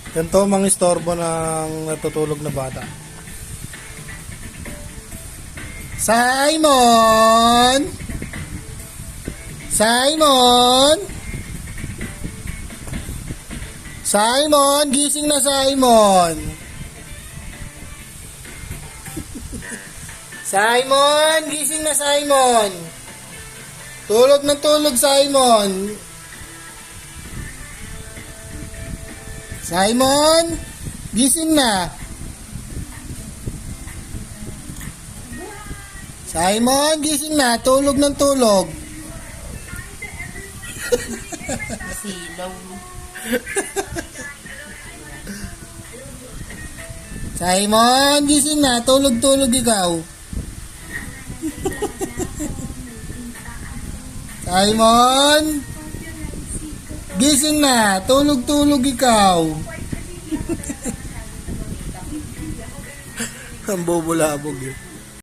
Ganito mang istorbo ng natutulog na bata. Simon! Simon! Simon! Gising na, Simon! Simon! Gising na, Simon! Tulog na tulog, Simon! Simon! Gising na! Simon! Gising na! Tulog ng tulog! Silaw. Simon! Gising na! Tulog-tulog ikaw! Simon! Gising na! Tulog-tulog ikaw! Ang bobo-labog eh.